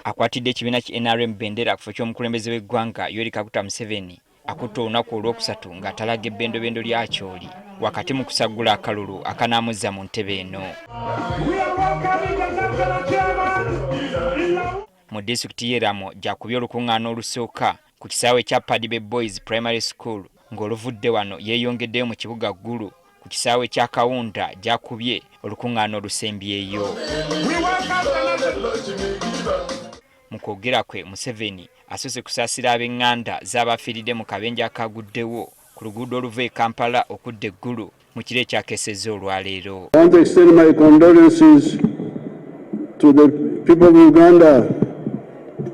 akwatidde ekibiina ki NRM bendera ku kifo ky'omukulembeze w'eggwanga Yoweri Kaguta Museveni akutte olunaku olwokusatu ng'atalaga ebbendobendo lya Kyoli wakati mu kusagula akalulu akanaamuzza mu ntebe eno. Mu disitulikiti y'e Lamwo gyakubye olukuŋŋaana olusooka ku kisaawe kya Padibe Boys Primary School ng'oluvudde wano yeeyongeddeyo mu kibuga Gulu ku kisaawe kya Kawunda gyakubye olukuŋŋaana olusembyeyo. Mu kwogera kwe Museveni asoose kusaasira ab'eŋŋanda z'abafiiridde mu kabenje akaguddewo ku luguudo oluva e Kampala okudda e Gulu mu kiro ekikeesezza olwaleero. I want to extend my condolences to the people of Uganda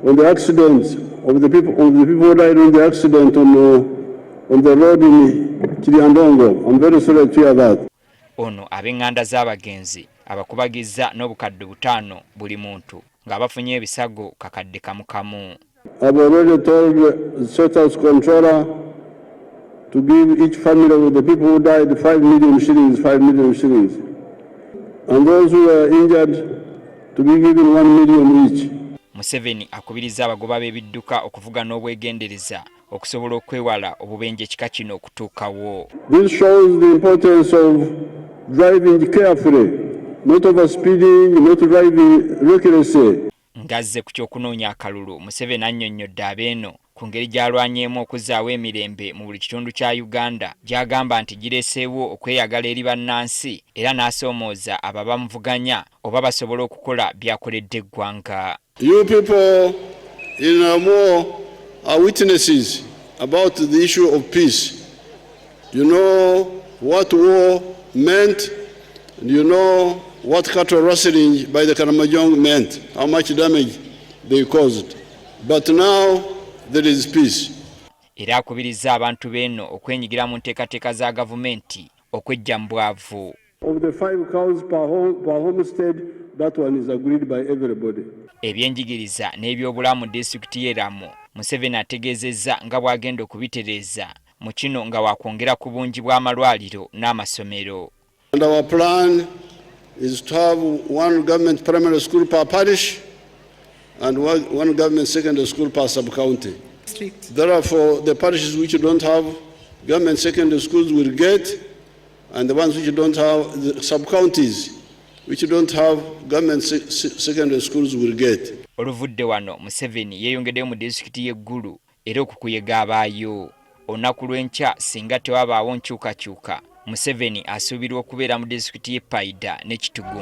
on the accident of the people who died in the accident on the road in Kiryandongo. I'm very sorry to hear that. Ono ab'eŋŋanda z'abagenzi abakubagizza n'obukadde butaano buli muntu ng'abafunye ebisago kakadde kamu kamu. I've already told the State House Controller to give each family of the people who died 5 million shillings, 5 million shillings. And those who were injured to be given 1 million each. Museveni akubiriza abagoba b'ebidduka okuvuga n'obwegendereza okusobola okwewala obubenje ekika kino okutuukawo. This shows the importance of driving carefully, not overspeeding, not driving recklessly. Ngazze ku ky'okunoonya akalulu, Museveni annyonnyodde abeeno ku ngeri gy'alwanyeemu okuzzaawo emirembe mu buli kitundu kya Uganda gy'agamba nti gireeseewo okweyagala eri bannansi era n'asoomooza abo abamuvuganya oba basobola okukola by'akoledde eggwanga. You people in Lamwo are witnesses about the issue of peace. You know what war meant, and you know what cattle rustling by the Karamajong meant, how much damage they caused. But now there is peace. Era akubiriza abantu b'eno okwenyigira mu nteekateeka za gavumenti okwejja mu bwavu. Of the 5 cows per homestead, that one is agreed by everybody. Ebyenjigiriza n'ebyobulamu mu disitulikiti y'e Lamwo Museveni ategeezezza nga bw'agenda okubitereeza mu kino nga wakwongera ku bungi bw'amalwaliro n'amasomero. And our plan is to have 1 government primary school per parish and 1 government secondary school per sub-county. Therefore, the parishes which don't have government secondary schools will get, and the ones which don't have, the sub-counties which don't have government secondary schools will get. Oluvudde wano Museveni yeeyongeddeyo mu disitulikiti y'e Gulu era okukuyega abaayo. Olunaku lw'enkya singa tewabaawo nkyukakyuka, Museveni asuubirwa okubeera mu disitulikiti y'e Paida ne Kitugumu.